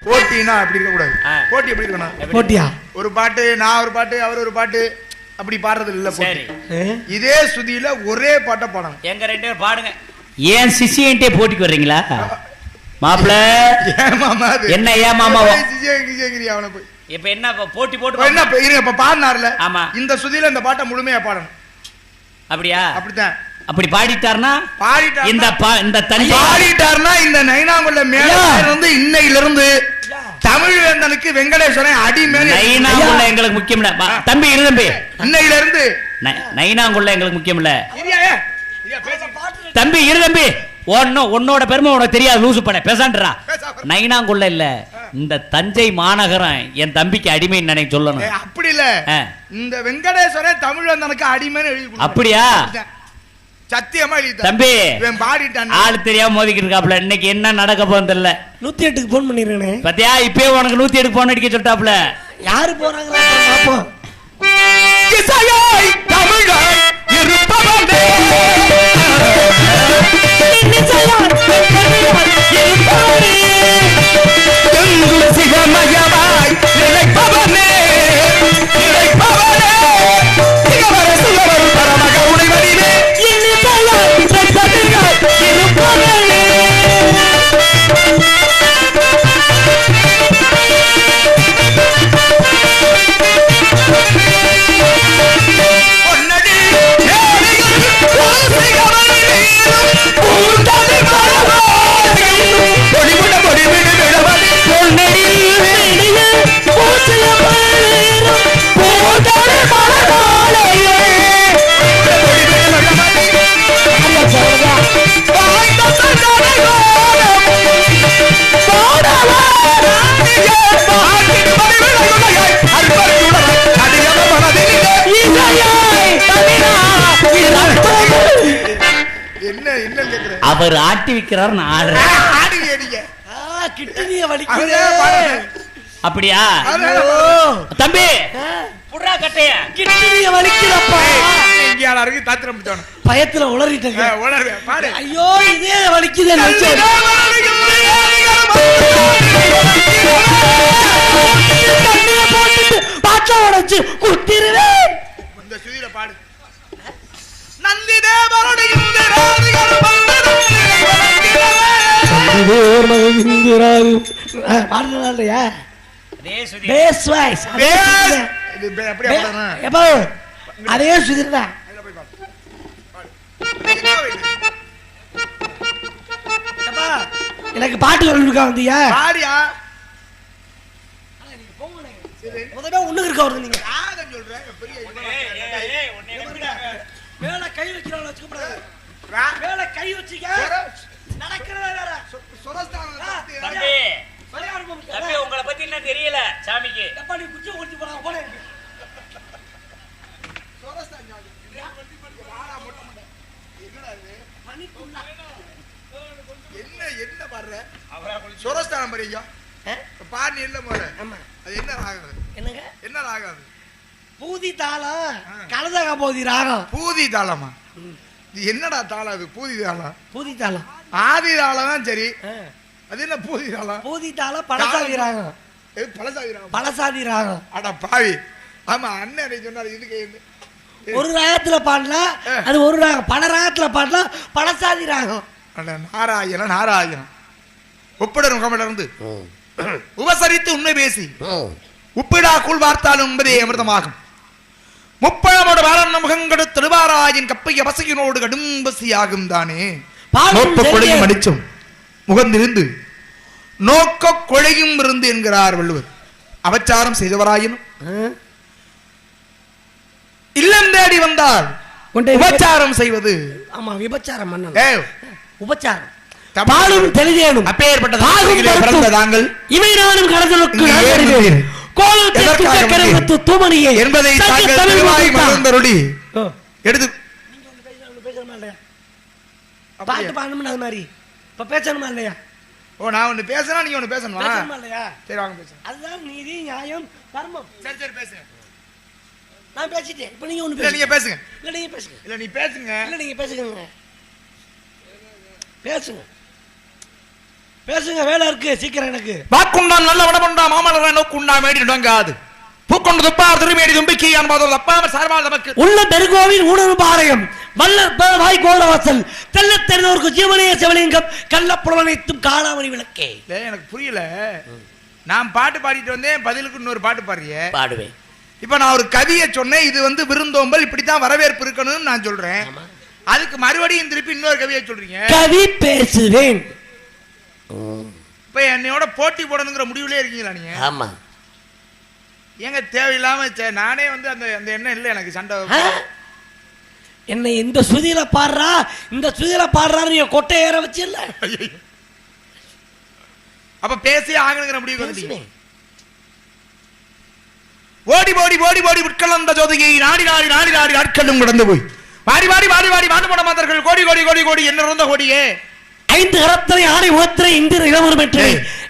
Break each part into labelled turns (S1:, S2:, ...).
S1: போட்டினா அப்படி இருக்க கூடாது. போட்டி எப்படி இருக்கணும்?
S2: போட்டியா?
S1: ஒரு பாட்டு, நான் ஒரு பாட்டு, அவர் ஒரு பாட்டு, அப்படி பாடுறது இல்ல. சரி, இதே சுதியில ஒரே பாட்டை பாடணும்.
S3: எங்க 2 பேரும் பாடுங்க. ஏன் சிசியன்ட்டே போட்டிக்கு வர்றீங்களா மாப்பிள்ள? என்ன ஏன் மாமா
S1: அவனை போய்
S3: இப்ப என்ன போட்டி போட்டு
S1: என்ன இருங்க. இப்ப பாடினார்ல,
S3: ஆமா,
S1: இந்த சுதியில இந்த பாட்டை முழுமையா பாடணும். அப்படியா? அப்படித்தான்.
S3: அப்படி பாடிட்டார்னா
S1: இந்த தஞ்சை பாடிட்டார்னா இந்த நைனாங்குள்ள மேல வந்து இன்னையிலிருந்து தமிழ் வேந்தனுக்கு வெங்கடேஸ்வரன் அடிமேல்.
S3: நைனாங்குள்ள எங்களுக்கு முக்கியம் இல்ல தம்பி, இரு தம்பி.
S1: இன்னையில இருந்து
S3: நைனாங்குள்ள எங்களுக்கு முக்கியம் இல்ல தம்பி, இரு தம்பி. உன்னோட பெருமை உனக்கு தெரியாது, லூசு பட பேசான்றா. நைனாங்குள்ள இல்ல, இந்த தஞ்சை மாநகரம் என் தம்பிக்கு அடிமைன்னு நினைக்க சொல்லணும்.
S1: அப்படி இல்ல, இந்த வெங்கடேஸ்வரன் தமிழ் வேந்தனுக்கு அடிமைன்னு எழுதி.
S3: அப்படியா?
S1: சத்தியமா
S3: தம்பி, ஆளு தெரியாம மோதிக்கிட்டு இருக்காப்ல. இன்னைக்கு என்ன நடக்க போகுது தெரியல.
S2: 108க்கு போன் பண்ணிடுறேன்
S3: பத்தியா? இப்பயே உனக்கு 108 போன் அடிக்க சொல்லிட்டாப்ல.
S2: யாரு போறாங்களா பாப்போம்.
S3: அவர் ஆட்டி வைக்கிறார். அப்படியா தம்பி?
S2: பயத்துல உளறிட்டேன். ஐயோ இதே வலிக்குது. பாச்சா உடைச்சு குத்திருவேன்.
S1: இந்த சுதியில பாடு. நந்தி தேவருடைய
S2: அதே சுதிர்தான். எனக்கு பாட்டு இருக்கா வந்தியா? ஒண்ணுக்கு இருக்கா வருது. நீங்க மேல கை வைக்கிறவங்க வச்சுக்கூடாது. மேல கை வச்சுக்க நடக்கிறதே வேற.
S3: தம்பி உங்களை பத்தி என்ன தெரியல சாமிக்கு.
S2: எப்ப நீ குச்சி ஓடி போறாங்க போல.
S1: என்ன என்ன பாடுற? சொரஸ்தானம் பாருங்க. பாடி இல்ல போல. அது என்ன ராகம்?
S2: என்னங்க
S1: என்ன ராகம்?
S2: பூதி தாளம். கலதக பூதி ராகம்.
S1: பூதி தாளமா? இது என்னடா தாளம்? அது பூதி தாளம்.
S2: பூதி தாளம்
S1: ஆதி தாளம் தான். சரி, அது என்ன பூதி தாளம்?
S2: பூதி தாளம் பழசாதி ராகம்.
S1: பழசாதி ராகம்.
S2: பழசாதி ராகம்.
S1: அட பாவி. ஆமா, அண்ணன் சொன்னாரு. இதுக்கு
S2: ஒரு ராகத்துல பாடலாம், அது ஒரு ராகம். பல ராகத்துல பாடலாம், பழசாதி ராகம்.
S1: நாராயணன் நாராயணன் ஒப்பிடரும் கமலிருந்து உபசரித்து உண்மை பேசி உப்பிடா கூழ் வார்த்தாலும் என்பதே அமிர்தமாகும். முப்பழமோடு வாழன் முகங்கடு திருவாராயின் கப்பைய பசையினோடு கடும் பசியாகும் தானே. கொலையும் அடிச்சும் முகந்திருந்து நோக்க கொலையும் இருந்து என்கிறார் வள்ளுவர். அவச்சாரம் செய்தவராயினும் இல்லம் தேடி வந்தால் உபச்சாரம் செய்வது.
S2: ஆமா, விபச்சாரம் மன்னன். உபச்சாரம்
S1: பாலும் தெளிதேனும் அப்பேற்பட்ட தாங்கள் இவை நானும் கடந்தலுக்கு தூமணியே என்பதை மறந்தருளி எடுத்து
S2: பாட்டு பாடணும்னு அது மாதிரி இப்ப பேசணுமா இல்லையா?
S1: ஓ, நான் ஒண்ணு பேசுறேன், நீங்க ஒண்ணு பேசணுமா?
S2: இல்லையா?
S1: சரி வாங்க பேசுங்க.
S2: அதுதான் நீதி, நியாயம், தர்மம்.
S1: சரி சரி பேசுங்க.
S2: நான் பேசிட்டேன். இப்ப நீங்க ஒண்ணு
S1: பேசுங்க. நீங்க பேசுங்க.
S2: இல்ல நீங்க பேசுங்க.
S1: இல்ல நீ பேசுங்க.
S2: இல்ல நீங்க பேசுங்க. பேசுங்க பேசுங்க, வேலை இருக்கு சீக்கிரம். எனக்கு
S1: வாக்குண்டான் நல்ல வடமுண்டா மாமலர நோக்குண்டா மேடி நுடங்காது பூக்கொண்டு துப்பார் திருமேடி தும்பிக்கை என்பதோடு தப்பாமல் சார்பால் நமக்கு
S2: உள்ள பெருகோவில் உணர்வு பாளையம் வல்லற்ப வாய் கோலவாசல் தெல்ல தெரிந்தவருக்கு ஜீவனைய சிவலிங்கம் கள்ளப்புலனைத்தும் காளாமணி விளக்கே.
S1: எனக்கு புரியல. நான் பாட்டு பாடிட்டு வந்தேன், பதிலுக்கு இன்னொரு பாட்டு பாடுறியே.
S2: பாடுவேன்.
S1: இப்ப நான் ஒரு கவியை சொன்னேன், இது வந்து விருந்தோம்பல் இப்படித்தான் வரவேற்பு இருக்கணும்னு நான் சொல்றேன். அதுக்கு மறுபடியும் திருப்பி இன்னொரு கவியை சொல்றீங்க. கவி பேசுவேன். இப்ப என்னையோட போட்டி போடணுங்கிற முடிவுல இருக்கீங்களா நீங்க?
S2: ஆமா.
S1: ஏங்க தேவையில்லாம நானே வந்து அந்த அந்த எண்ணம் இல்லை எனக்கு. சண்டை
S2: என்னை இந்த சுதியில பாடுறா, இந்த சுதியில பாடுறாரு நீ கொட்டை ஏற வச்சு இல்ல.
S1: அப்ப பேசி ஆகணுங்கிற முடிவு வந்துட்டீங்க. ஓடி ஓடி ஓடி ஓடி உட்கலந்த ஜோதியை நாடி நாடி நாடி நாடி நாட்களும் கடந்து போய் வாடி வாடி வாடி வாடி வாண்டுபட மாதர்கள் கோடி கோடி கோடி கோடி என்ன இருந்த கோடியே
S2: 5 கரத்தனை ஆணை முகத்திரை இந்திர இளவரம் பெற்று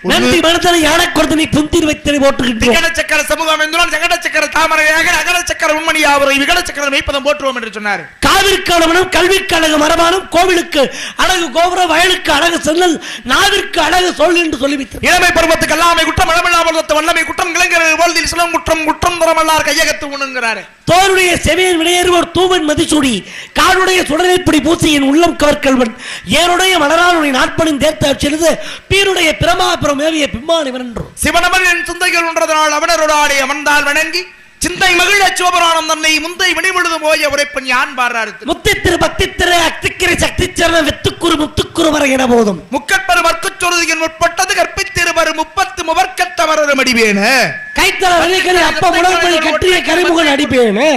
S2: நந்தி மனத்தனை யானை கொடுத்து நீ புந்திர் வைத்தனை போட்டுக்கிட்டு
S1: விகட சக்கர சமூகம் என்றால் ஜகட சக்கர தாமரையாக அகட சக்கர உண்மணி அவரை விகட சக்கர மெய்ப்பதம் போற்றுவோம் என்று சொன்னார்.
S2: காவிற்காலவனும் கல்விக்கு அழகு மரபானும் கோவிலுக்கு அழகு கோபுரம் வயலுக்கு அழகு செல்லல் நாவிற்கு அழகு சொல் என்று சொல்லிவிட்டார்.
S1: இளமை பருவத்துக்கு எல்லாமே குற்றம் இளமில்லாமல் வல்லமை குற்றம் கிளைஞர் போல் சிலம் குற்றம் குற்றம் தரமல்லார் கையகத்து உண்ணுங்கிறாரு.
S2: தோருடைய செவியன் விடையேறுவோர் தூவன் மதிசூடி காடுடைய சுடலைப்படி பூசியின் உள்ளம் கவர்கல்வன் ஏருடைய மலராளுடைய நாட்பனின் தேர்த்த செலுது பீருடைய பிரமாபுரம் மேவிய பிம்மானிவன் என்று
S1: சிவனமன் என் சிந்தைகள் ஒன்றதனால் அவனரோட ஆடைய அமர்ந்தால் வணங்கி சிந்தை மகிழ சிவபுராணம் தன்னை முந்தை வினைமுழுதும் போய உரைப்பன் யான் பாடுறாரு.
S2: முத்தித்திரு பக்தித்திரு அக்திக்கிரை சக்தி சரண வெத்துக்குரு முத்துக்குரு வர என போதும் முக்கட்பரு மற்கச்சொருதியின் முற்பட்டது கற்பித்திருவரு 30 முவர்க்கத்தவரது மடிவேனு கைத்தல வலிகளை அப்ப முடற்படி கட்டிய கரிமுகன் அடிப்பேனு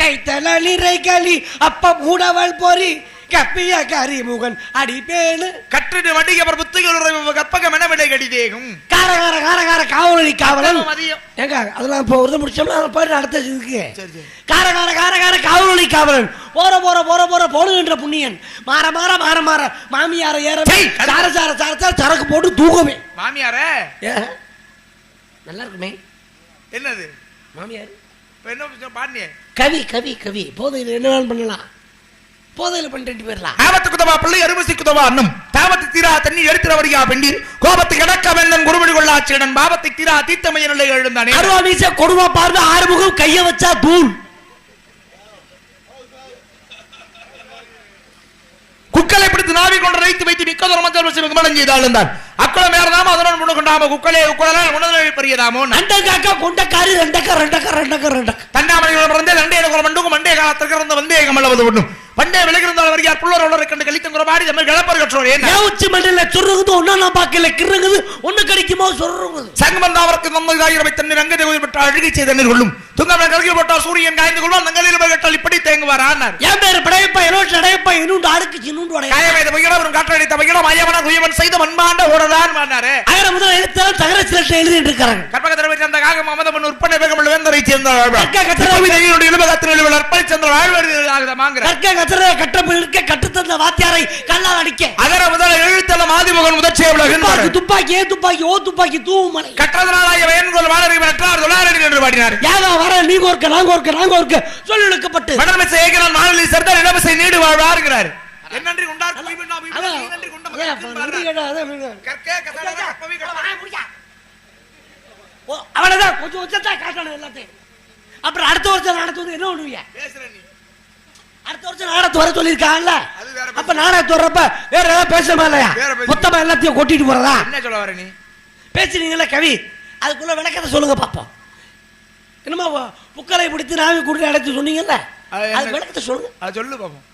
S2: கைத்தல நிறை களி அப்ப மூடவள் பொறி கப்பிய கரிமுகன் அடிப்பேனு கற்றிடு வண்டிகவர் புத்திகள் கற்பக மெனவிடை கடிதேகும் காரகார காரகார காவலி காவலன் ஏங்க அதெல்லாம் இப்போ ஒரு முடிச்சோம்னா போயிட்டு அடுத்த இதுக்கு காரகார காரகார காவலி காவலன் போற போற போற போற போடுகின்ற புண்ணியன் மாற மாற மாற மாற மாமியார ஏற சார சார சார சார சரக்கு போட்டு தூக்குமே
S1: மாமியார
S2: நல்லா இருக்குமே.
S1: என்னது
S2: மாமியார்
S1: என்ன பாண்டிய
S2: கவி கவி கவி போதையில் என்ன பண்ணலாம், போதையில் பண்ணிட்டு போயிடலாம்.
S1: ஆபத்து குதவா பிள்ளை அருவசி குதவா அன்னும் தாபத்து தீரா தண்ணி எடுத்துறவரியா பெண்டீர் கோபத்து கிடக்க வெள்ளம் குருமணி கொள்ளாச்சிடன் பாபத்தை தீரா தீர்த்தமைய நிலை எழுந்தானே
S2: அருவா வீச கொடுவா பார்த்து ஆறுமுகம் கைய வச்சா தூள்
S1: குக்களை பிடித்து நாவி கொண்டு வைத்து வைத்து மிக்கதொரு மஞ்சள் மலம் செய்தாள் அக்குளம் ஏறதாமோ அதனுடன் முன்னு கொண்டாம குக்களே குக்களால் உணர்வு பெரியதாமோ
S2: நண்டக்காக்கா கொண்டக்காரி ரெண்டக்கா ரெண்டக்கா ரெண்டக்கா ரெண்டக்கா
S1: தண்டாமணிகள் பிறந்தே தண்டே மண்டுக்கும் மண்டே காலத்திற்கு இருந்த வந்தேகம் அல்லவது ஒன்றும் பண்டே விலகிருந்தால் வருகிறார் புள்ளர் உலரை கண்டு கழித்து பாடி நம்ம கிளப்பர் கற்றோம் ஏன் உச்சி மண்டல சொல்றது ஒன்னா நான் பார்க்கல கிருங்குது ஒண்ணு கிடைக்குமோ சொல்றது சங்கமந்தா அவருக்கு நம்மதாயிரவை தண்ணீர் அங்கே பெற்ற அழுகை செய்த தண்ணீர் கொள்ளும் துங்கமன் கலக்கில் போட்டால் சூரியன் காய்ந்து கொள்வான் நங்களில் கேட்டால் இப்படி தேங்குவார் ஆனார் என் பேர் படையப்பா என்னோட அடையப்பா இன்னும் அடுக்கு சின்னுண்டு காயமைத பகிடம் காற்றடித்த பகிடம் ஐயவன குயவன் செய்த மண்பாண்ட ஓடதான் மானாரு அகர முதல் எழுத்தால் தகர சிலட்டை எழுதிட்டு இருக்காங்க கற்பகத்திரவை சேர்ந்த காகம் அமதமன் உற்பனை வேகமுள்ள வேந்தரை சேர்ந்த அர்ப்பணி சேர்ந்த வாழ்வெடுமாங்கிற கட்டுத்தந்த வாத்தியாரை கல்லால் அடிக்க அகர முதல எழுத்தல மாதிமுகன் முதற்சிய உலகின் துப்பாக்கி ஏ துப்பாக்கி ஓ துப்பாக்கி தூமலை கற்றதனால வேன்கோல் வாழறி வெற்றார் தொழாரடி என்று பாடினார் யாரா வர நீ கோர்க்க நான் கோர்க்க நான் கோர்க்க சொல்லி இழுக்கப்பட்டு மடமிசை ஏகனான் மாநில சேர்ந்தார் இளவசை நீடு வாழ்வாருங்கிறார் என்னன்றி கொண்டார் குய்பின்னா நன்றி கொண்ட கற்க கதல கப்பவி கட அவளதான் கொஞ்சம் உச்சத்தா காட்டணும் எல்லாத்தையும். அப்புறம் அடுத்த வருஷம் நடத்துவது என்ன பண்ணுவீங்க பேசுற நீ அடுத்த வருஷம் நாடத்து வர சொல்லிருக்காங்கல்ல அப்ப நாடத்து வர்றப்ப வேற ஏதாவது பேசமா இல்லையா மொத்தமா எல்லாத்தையும் கொட்டிட்டு போறதா என்ன சொல்ல வர நீ பேசுறீங்களா கவி அதுக்குள்ள விளக்கத்தை சொல்லுங்க பாப்போம். என்னமா புக்கரை பிடித்து நாவி கூட்டி அடைச்சு சொன்னீங்கல்ல அது விளக்கத்தை சொல்லுங்க. அது சொல்லு பாப்போம்.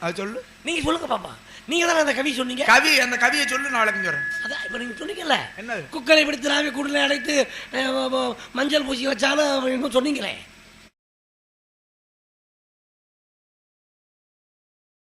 S1: அது சொல்லு நீங்க சொல்லுங்க பாப்பா. நீங்க தானே அந்த கவி சொன்னீங்க. கவி அந்த கவியை சொல்லு நான் விளக்கம் சொல்றேன். அதான் இப்ப நீங்க சொன்னீங்கல்ல என்ன குக்கரை பிடித்து நாவி கூட்டி அடைத்து மஞ்சள் பூசி வச்சாலும் சொன்னீங்களே